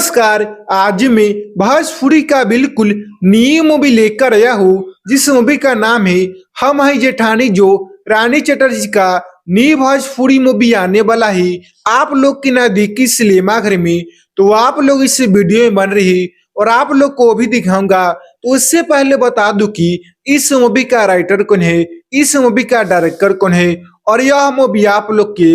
नमस्कार। आज मैं भोजपुरी का बिल्कुल न्यू मूवी लेकर आया हूँ जिस मूवी का नाम है हम है जेठानी, जो रानी चटर्जी का न्यू भोजपुरी मूवी आने वाला है आप लोग की नजदीकी सिनेमाघर में। तो आप लोग इस वीडियो में बन रही और आप लोग को भी दिखाऊंगा। तो उससे पहले बता दूं कि इस मूवी का राइटर कौन है, इस मूवी का डायरेक्टर कौन है और यह मूवी आप लोग के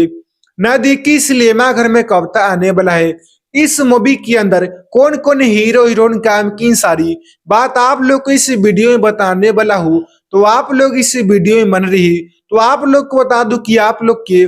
नजदीकी सिनेमाघर में कब तक आने वाला है। इस मूवी के अंदर कौन कौन हीरो हीरोइन काम की सारी बात आप लोग को इस वीडियो में बताने वाला हूँ। तो आप लोग इस वीडियो में बन रही। तो आप लोग को बता दूं कि आप लोग के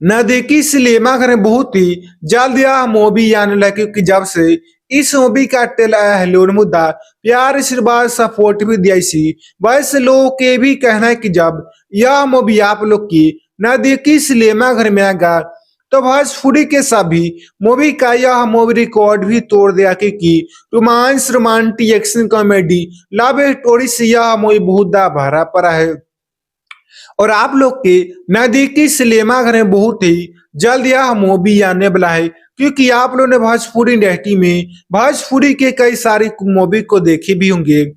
नजदीकी सिनेमाघर में बहुत ही जल्द यह मूवी आने लगा, क्योंकि जब से इस मूवी का ट्रेलर मुद्दा प्यार आशीर्वाद सपोर्ट भी दिया सी, वैसे लोगों के भी कहना है कि जब यह मूवी आप लोग की नजदीकी सिनेमाघर में आएगा तो भोजपुरी के सभी मूवी का यह मूवी रिकॉर्ड भी तोड़ दिया, क्योंकि romance, romantic, action, comedy, love story से यह मूवी बहुत भरा पड़ा है और आप लोग के नजदीकी सिनेमाघर में बहुत ही जल्द यह मूवी आने वाला है। क्योंकि आप लोगों ने भोजपुरी इंडस्ट्री में भोजपुरी के कई सारी मूवी को देखे भी होंगे।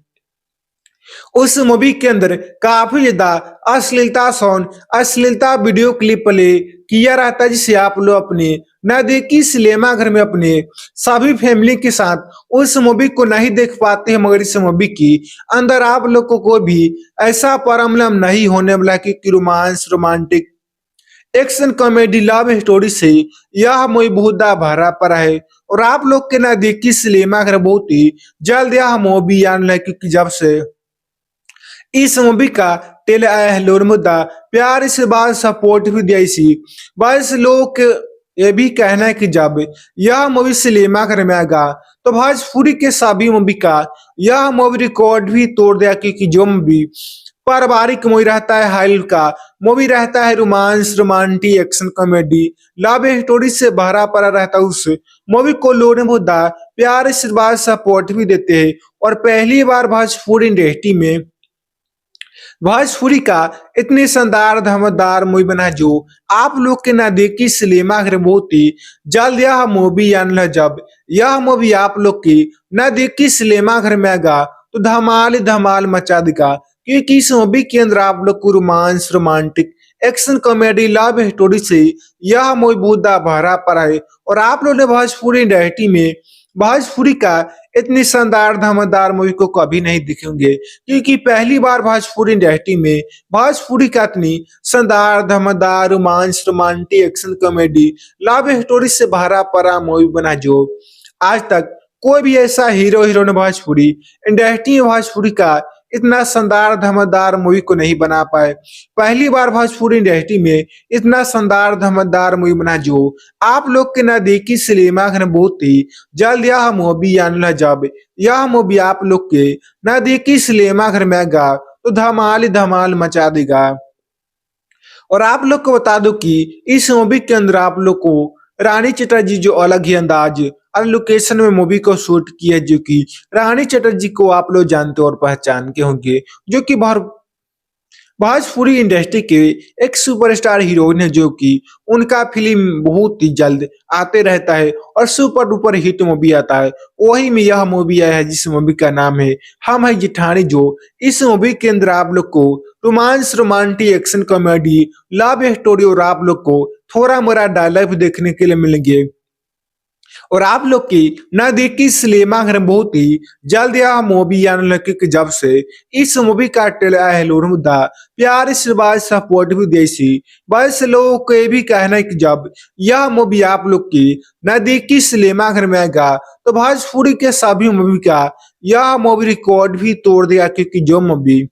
उस मूवी के अंदर काफी ज्यादा अश्लीलता सॉन्ग, अश्लीलता वीडियो क्लिप प्ले किया रहता है, जिसे आप लोग अपने नजदीकी सिनेमाघर में अपने सभी फैमिली के साथ उस मूवी को नहीं देख पाते हैं। मगर इस मूवी की अंदर आप लोगों को भी ऐसा प्रॉब्लम नहीं होने वाला कि romance, romantic, action, comedy, love story से यह मूवी बहुत भरा पड़ा है और आप लोग के नजदीकी सिनेमाघर बहुत ही जल्द यह मूवी आने लगा, क्योंकि जब से इस मूवी का ट्रेलर मुद्दा प्यार से बाद सपोर्ट भी दिया सी, बस लोग ये भी कहना है कि जब यह मूवी सिनेमाघर में आएगा तो भोजपुरी के सभी मूवी का यह मूवी रिकॉर्ड भी तोड़ दिया, क्योंकि जो मूवी पारिवारिक मूवी रहता है, हाइल का मूवी रहता है, romance, romantic, action, comedy, love story से भरा पड़ा रहता है, उस मूवी को लोग मुद्दा प्यार से बाद सपोर्ट भी देते हैं। और पहली बार भोजपुरी इंडस्ट्री में भोजपुरी का इतनी शानदार धमाकेदार मूवी बना जो आप लोग के नजदीकी सिनेमाघर बहुत ही जल्द यह मूवी आने लगा। जब यह मूवी आप लोग की नजदीकी सिनेमाघर में आएगा तो धमाल धमाल मचा देगा, क्योंकि इस मूवी के अंदर आप लोग को romance, romantic, action, comedy, love story से यह मूवी बहुत भरा पड़ा है और आप लोग ने भोजपुरी इंडस्ट्री में भोजपुरी का इतनी शानदार धमाकेदार मूवी को कभी नहीं दिखेंगे, क्योंकि पहली बार भोजपुरी इंडस्ट्री में भोजपुरी का इतनी शानदार धमाकेदार romance, romantic, action, comedy, love story से भरा पड़ा मूवी बना जो आज तक कोई भी ऐसा हीरो हीरोइन भोजपुरी इंडस्ट्री में भोजपुरी का इतना शानदार धमाकेदार मूवी को नहीं बना पाए। पहली बार भोजपुरी इंडस्ट्री में इतना शानदार धमाकेदार मूवी बना जो आप लोग के नजदीकी सिनेमाघर में बहुत ही जल्द यह मूवी आने लगा। जब यह मूवी आप लोग के नजदीकी सिनेमाघर में आएगा तो धमाल ही धमाल मचा देगा। और आप लोग को बता दो कि इस मूवी के अंदर आप लोग को रानी चटर्जी जो अलग ही अंदाज और लोकेशन में मूवी को शूट किया, जो कि रानी चटर्जी को आप लोग जानते और पहचान के होंगे, जो कि भोजपुरी इंडस्ट्री के एक सुपरस्टार हीरोइन है, जो कि उनका फिल्म बहुत ही जल्द आते रहता है और सुपर डुपर हिट मूवी आता है। वही में यह मूवी आया है जिस मूवी का नाम है हम है जेठानी, जो इस मूवी के अंदर आप लोग को romance, romantic, action, comedy, love story और आप लोग को थोड़ा मोरा डायलॉग भी देखने के लिए मिलेंगे। और आप लोग की नजदीकी सिनेमाघर में बहुत ही जल्द यह मूवी आने लगी, क्योंकि जब से इस मूवी का ट्रेलर मुद्दा प्यार से बाद सपोर्ट भी दी सी, बस लोगों को ये भी कहना है कि जब यह मूवी आप लोग की नजदीकी सिनेमाघर में आएगा तो भोजपुरी के सभी मूवी का यह मूवी रिकॉर्ड भी तोड़ दिया, क्योंकि जो मूवी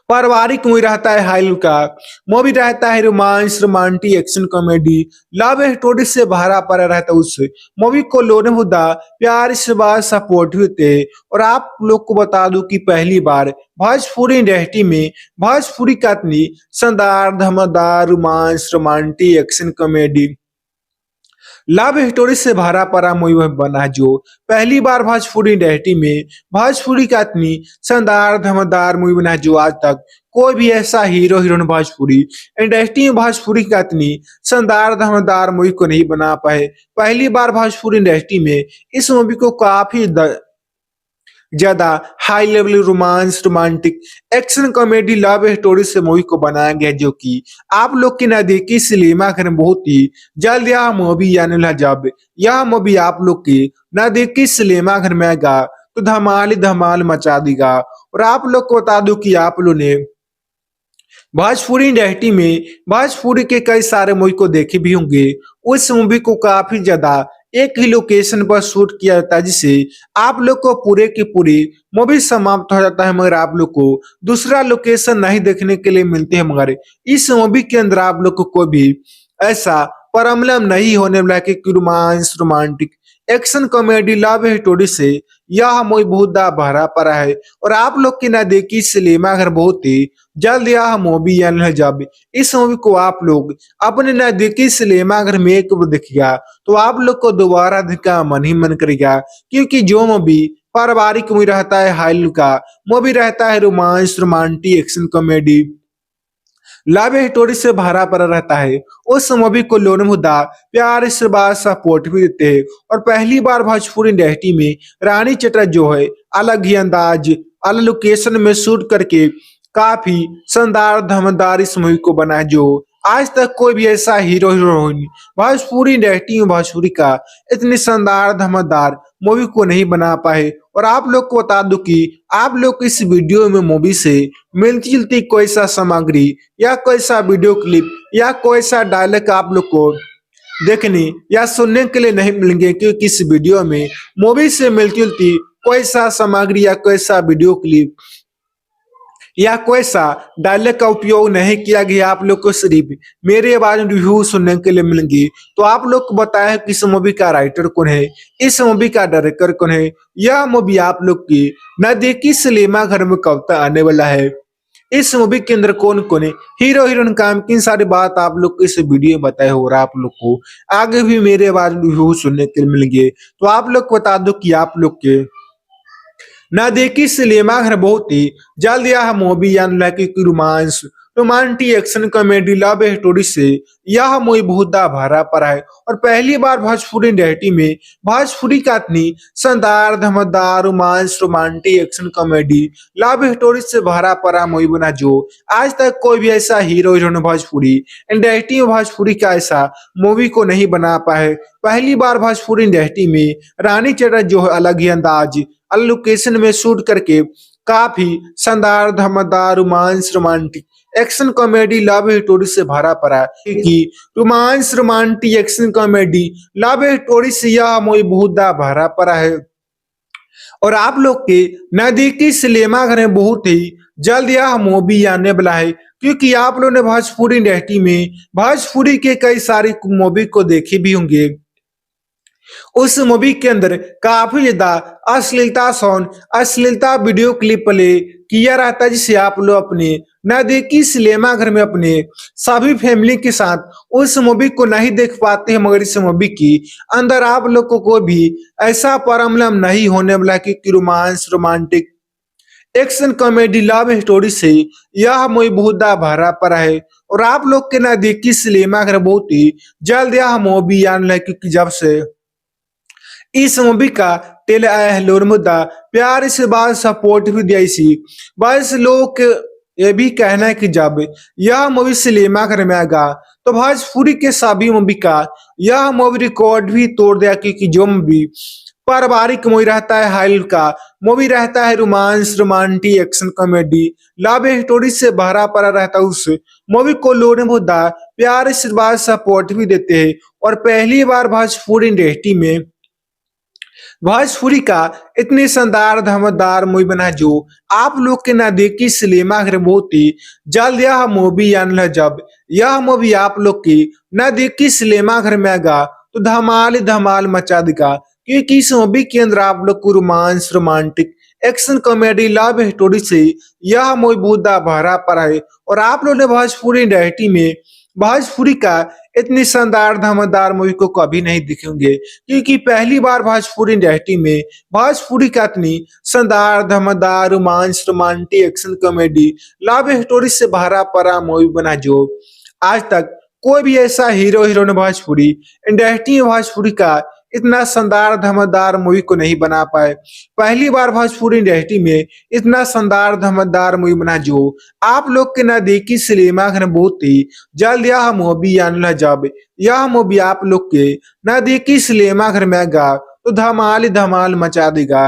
पारिवारिक मूवी रहता है, हाइल का मूवी रहता है, romance, romantic, action, comedy, love story से भरा पड़ा रहता है, उस मूवी को लोग मुद्दा प्यार से बाद सपोर्ट होते हैं। और आप लोग को बता दूं कि पहली बार भोजपुरी इंडस्ट्री में भोजपुरी का इतनी शानदार धमाकेदार romance, romantic, action, comedy, love story से भरा पड़ा मूवी बना जो पहली बार भोजपुरी इंडस्ट्री में भोजपुरी का इतनी शानदार धमाकेदार मूवी बना जो आज तक कोई भी ऐसा हीरो हीरोइन भोजपुरी इंडस्ट्री में भोजपुरी का इतनी शानदार धमाकेदार मूवी को नहीं बना पाए। पहली बार भोजपुरी इंडस्ट्री में इस मूवी को काफी ज्यादा high level romance romantic action comedy love story से मूवी को बनाया गया जो कि आप लोग की नजदीकी सिनेमा घर में बहुत ही जल्द यह मूवी आने वाला। जब यह मूवी आप लोग की नजदीकी सिनेमा घर में आएगा तो धमाल ही धमाल मचा देगा। और आप लोग को बता दूं कि आप लोग ने भोजपुरी इंडस्ट्री में भोजपुरी के कई सारे मूवी को देखे भी होंगे। उस मूवी को काफी ज्यादा एक ही लोकेशन पर शूट किया जाता है जिससे आप लोग को पूरे की पूरी मूवी समाप्त हो जाता है, मगर आप लोग को दूसरा लोकेशन नहीं देखने के लिए मिलते हैं। मगर इस मूवी के अंदर आप लोग को कोई भी ऐसा प्रॉब्लम नहीं होने वाला कि romance romantic action comedy love story से यह मूवी बहुत भरा पड़ा है। और आप लोग की नजदीकी सिनेमा घर बहुत ही जल्द यह मूवी आने है। जब इस मूवी को आप लोग अपने नजदीकी सिनेमा घर में एक बार देखिएगा तो आप लोग को दोबारा देखने का मन ही मन करेगा, क्योंकि जो मूवी पारिवारिक मूवी रहता है, हाई का मूवी रहता है, romance romantic action comedy love story से भरा पड़ा रहता है, उस मूवी को लोन मुद्दा प्यार से बाद सपोर्ट भी देते हैं। और पहली बार भोजपुरी इंडस्ट्री में रानी चड्ढा जो है अलग ही अंदाज अलग लोकेशन में शूट करके काफी शानदार धमाकेदार इस मूवी को बनाया जो आज तक कोई भी ऐसा हीरो हीरोइन भोजपुरी इंडस्ट्री में भोजपुरी का इतनी शानदार धमाकेदार मूवी को नहीं बना पाए। और आप लोग को बता दूं कि आप लोग इस वीडियो में मूवी से मिलती जुलती कोई सा सामग्री या कोई सा वीडियो क्लिप या कोई सा डायलॉग आप लोग को देखने या सुनने के लिए नहीं मिलेंगे, क्योंकि इस वीडियो में मूवी से मिलती जुलती कोई सा सामग्री या कोई सा वीडियो क्लिप या कोई सा डायलॉग का उपयोग नहीं किया गया। आप लोग को सिर्फ मेरे आवाज में रिव्यू सुनने के लिए मिलेंगे। तो आप लोग को बताया कि इस मूवी का राइटर कौन है, इस मूवी का डायरेक्टर कौन है, यह मूवी आप लोग की नजदीकी सिनेमा घर में कब तक आने वाला है, इस मूवी के अंदर कौन कौन है हीरो हीरोइन काम की सारी बात आप लोग को इस वीडियो में बताया हो रहा। आप लोग को आगे भी मेरे आवाज में रिव्यू सुनने के लिए मिलेंगे। तो आप लोग को बता दो कि आप लोग के नजदीकी सिनेमा घर बहुत ही जल्द यह मूवी आने वाला, क्योंकि romance romantic action comedy love story से यह मूवी बहुत भरा पड़ा है। और पहली बार भोजपुरी इंडस्ट्री में भोजपुरी का इतनी शानदार धमाकेदार romance romantic action comedy love story से भरा पड़ा मूवी बना जो आज तक कोई भी ऐसा हीरो हीरोइन भोजपुरी इंडस्ट्री में भोजपुरी का ऐसा मूवी को नहीं बना पाए। पहली बार भोजपुरी इंडस्ट्री में रानी चड्ढा जो है अलग ही अंदाज अलग लोकेशन में शूट करके काफी शानदार धमाकेदार romance romantic action comedy love story से भरा पड़ा है कि romance romantic action comedy love story से यह मूवी बहुत भरा पड़ा है। और आप लोग के नजदीकी सिनेमा घर में बहुत ही जल्द यह मूवी आने वाला है, क्योंकि आप लोगों ने भोजपुरी इंडस्ट्री में भोजपुरी के कई सारी मूवी को देखे भी होंगे। उस मूवी के अंदर काफी ज्यादा अश्लीलता सॉन्ग अश्लीलता वीडियो क्लिप प्ले किया रहता है, जिसे आप लोग अपने नजदीकी सिनेमा घर में अपने सभी फैमिली के साथ उस मूवी को नहीं देख पाते हैं। मगर इस मूवी की अंदर आप लोग को कोई भी ऐसा प्रॉब्लम नहीं होने वाला कि romance romantic action comedy love story से यह मूवी बहुत भरा पड़ा है। और आप लोग के नजदीकी सिनेमा घर बहुत ही जल्द यह मूवी आने वाला है, क्योंकि जब से इस मूवी का टेलर मुद्दा प्यार से बाद सपोर्ट भी दिया इसी बस लोग ये भी कहना है कि जब यह मूवी सिनेमा घर में आएगा तो भोजपुरी के सभी मूवी का यह मूवी रिकॉर्ड भी तोड़ दिया, क्योंकि जो मूवी पारिवारिक मूवी रहता है, हाई का मूवी रहता है, romance romantic action comedy love story से भरा पड़ा रहता है, उस मूवी को लोग मुद्दा प्यार से बाद सपोर्ट भी देते हैं। और पहली बार भोजपुरी इंडस्ट्री में भोजपुरी का इतनी शानदार धमाकेदार मूवी बना जो आप लोग के नजदीकी सिनेमा घर बहुत ही जल्द यह मूवी आने वाला है। जब यह मूवी आप लोग की नजदीकी सिनेमा घर में आएगा तो धमाल ही धमाल मचा देगा, क्योंकि इस मूवी के अंदर आप लोग को romance romantic action comedy love story से यह मूवी बहुत भरा पड़ा है। और आप लोग ने भोजपुरी इंडस्ट्री में भोजपुरी का इतनी शानदार धमाकेदार मूवी को कभी नहीं दिखेंगे, क्योंकि पहली बार भोजपुरी इंडस्ट्री में भोजपुरी का इतनी शानदार धमाकेदार romance romantic action comedy love story से भरा पड़ा मूवी बना जो आज तक कोई भी ऐसा हीरो हीरोइन भोजपुरी इंडस्ट्री में भोजपुरी का इतना शानदार धमाकेदार मूवी को नहीं बना पाए। पहली बार भोजपुरी इंडस्ट्री में इतना शानदार धमाकेदार मूवी बना जो आप लोग के नजदीकी सिनेमा घर में बहुत ही जल्द यह मूवी आने लगा। जब यह मूवी आप लोग के नजदीकी सिनेमा घर में आएगा तो धमाल ही धमाल मचा देगा।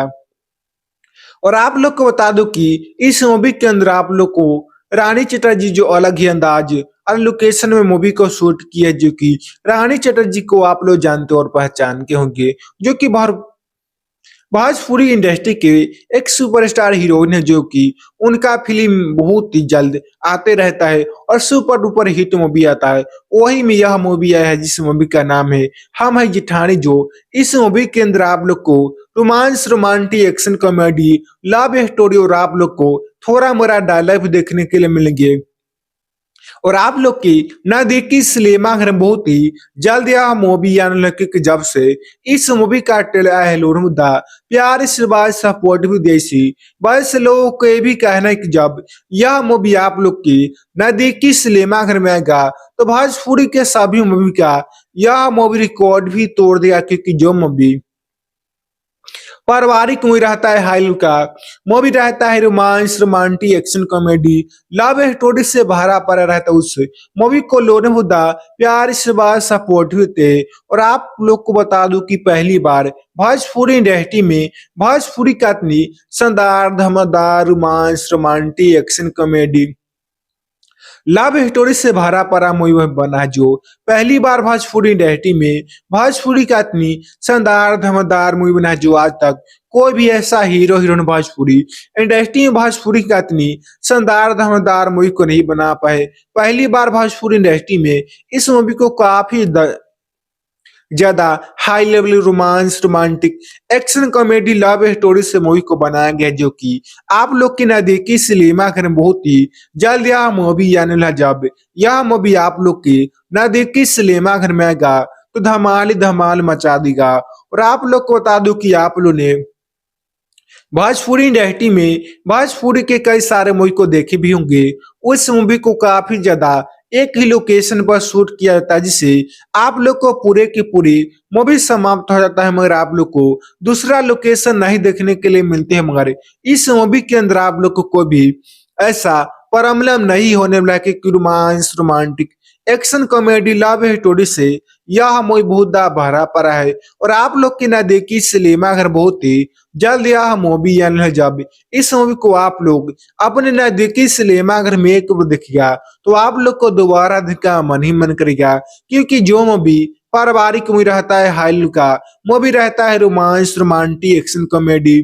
और आप लोग को बता दूं कि इस मूवी के अंदर आप लोग को रानी चटर्जी जो अलग ही अंदाज और लोकेशन में मूवी को शूट किया है, जो कि रानी चटर्जी को आप लोग जानते और पहचान के होंगे, जो कि भोजपुरी इंडस्ट्री के एक सुपरस्टार हीरोइन है, जो कि उनका फिल्म बहुत ही जल्द आते रहता है और सुपर डुपर हिट मूवी आता है। वही में यह मूवी आया है जिस मूवी का नाम है हम है जिठानी। जो इस मूवी के अंदर आप लोग को romance romantic action comedy love story और आप लोग को थोड़ा मोरा डायलॉग भी देखने के लिए मिलेंगे। और आप लोग की नजदीकी सिनेमा घर में बहुत ही जल्द यह मूवी आने लगे कि जब से इस मूवी का ट्रेलर आया है मुद्दा प्यार से बात सपोर्ट भी देसी बस लोगों को ये भी कहना है कि जब यह मूवी आप लोग की नजदीकी सिनेमा घर में आएगा तो भोजपुरी के सभी मूवी का यह मूवी रिकॉर्ड भी तोड़ देगा, क्योंकि जो मूवी पारिवारिक मूवी रहता है हाई का मूवी रहता है romance romantic action comedy love story से भरा पड़ा रहता है। उस मूवी को लोने मुद्दा प्यार से बात सपोर्ट होते। और आप लोग को बता दूं कि पहली बार भोजपुरी इंडस्ट्री में भोजपुरी का इतनी शानदार धमाकेदार romance romantic action comedy love story से भरा पड़ा मूवी बना जो पहली बार भोजपुरी इंडस्ट्री में भोजपुरी का इतनी शानदार धमाकेदार मूवी बना जो आज तक कोई भी ऐसा हीरो हीरोइन भोजपुरी इंडस्ट्री में भोजपुरी का इतनी शानदार धमाकेदार मूवी को नहीं बना पाए। पहली बार भोजपुरी इंडस्ट्री में इस मूवी को काफी ज्यादा high level romance romantic action comedy love story से मूवी को बनाया गया, जो कि आप लोग की नजदीकी सिनेमा घर में बहुत ही जल्द यह मूवी आने लगा। जब यह मूवी आप लोग की नजदीकी सिनेमा घर में आएगा तो धमाल ही धमाल मचा देगा। और आप लोग को बता दूं कि आप लोग ने भोजपुरी इंडस्ट्री में भोजपुरी के कई सारे मूवी को देखे भी होंगे। उस मूवी को काफी ज्यादा एक ही लोकेशन पर शूट किया जाता है, जिससे आप लोग को पूरे की पूरी मूवी समाप्त हो जाता है, मगर आप लोग को दूसरा लोकेशन नहीं देखने के लिए मिलते हैं। मगर इस मूवी के अंदर आप लोग को कोई भी ऐसा प्रॉब्लम नहीं होने वाला कि romance romantic action comedy love story से यह मूवी बहुत भरा पड़ा है। और आप लोग की नजदीकी सिनेमा घर बहुत ही जल्द यह मूवी आने है। जब इस मूवी को आप लोग अपने नजदीकी सिनेमा घर में एक बार देखिएगा तो आप लोग को दोबारा देखने का मन ही मन करेगा, क्योंकि जो मूवी पारिवारिक मूवी रहता है हाई का मूवी रहता है romance romantic action comedy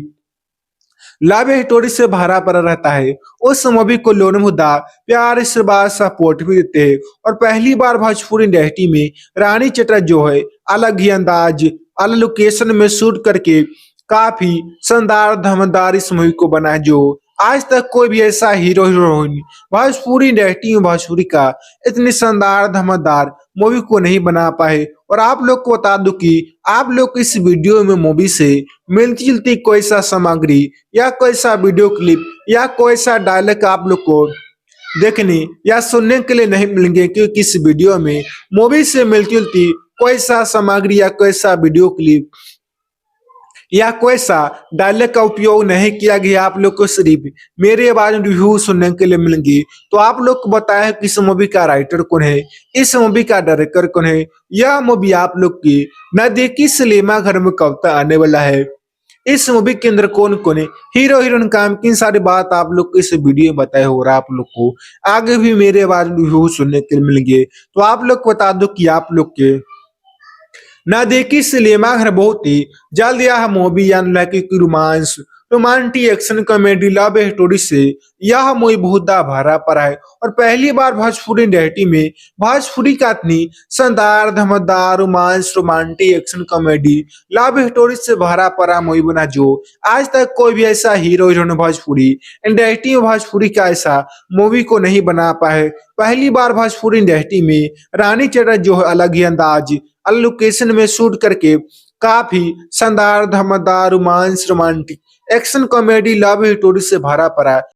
love story से भरा पड़ा रहता है, उस मूवी को लोन मुद्दा प्यार से बात सपोर्ट भी देते हैं। और पहली बार भोजपुरी इंडस्ट्री में रानी चटर जो है अलग ही अंदाज अलग लोकेशन में शूट करके काफी शानदार धमाकेदार इस मूवी को बनाया, जो आज तक कोई भी ऐसा हीरो हीरोइन भोजपुरी इंडस्ट्री में भोजपुरी का इतनी शानदार धमाकेदार मूवी को नहीं बना पाए। और आप लोग को बता दूं कि आप लोग इस वीडियो में मूवी से मिलती जुलती कोई सा सामग्री या कोई सा वीडियो क्लिप या कोई सा डायलॉग आप लोग को देखने या सुनने के लिए नहीं मिलेंगे, क्योंकि इस वीडियो में मूवी से मिलती जुलती कोई सा सामग्री या कोई सा वीडियो क्लिप या कोई सा डायलॉग का उपयोग नहीं किया गया। आप लोग को सिर्फ मेरे आवाज में रिव्यू सुनने के लिए मिलेंगे। तो आप लोग को बताया कि इस मूवी का राइटर कौन है, इस मूवी का डायरेक्टर कौन है, यह मूवी आप लोग की नजदीकी सिनेमा घर में कब तक आने वाला है, इस मूवी के अंदर कौन कौन है हीरो हीरोइन काम की सारी बात आप लोग को इस वीडियो में बताया हो रहा। आप लोग को आगे भी मेरे आवाज में रिव्यू सुनने के लिए मिलेंगे। तो आप लोग को बता दो कि आप लोग के नजदीकी सिनेमा घर बहुत ही जल्द यह मूवी आने लगी कि romance romantic action comedy love story से यह मूवी बहुत भरा पड़ा है और पहली बार भोजपुरी इंडस्ट्री में भोजपुरी का इतनी शानदार धमाकेदार romance romantic action comedy love story से भरा पड़ा मूवी बना जो आज तक कोई भी ऐसा हीरो जिन्होंने भोजपुरी इंडस्ट्री में भोजपुरी का ऐसा मूवी को नहीं बना पाए। पहली बार भोजपुरी इंडस्ट्री में रानी चड्ढा जो है अलग ही अंदाज अलग लोकेशन में शूट करके काफी शानदार धमाकेदार romance romantic action comedy love story से भरा पड़ा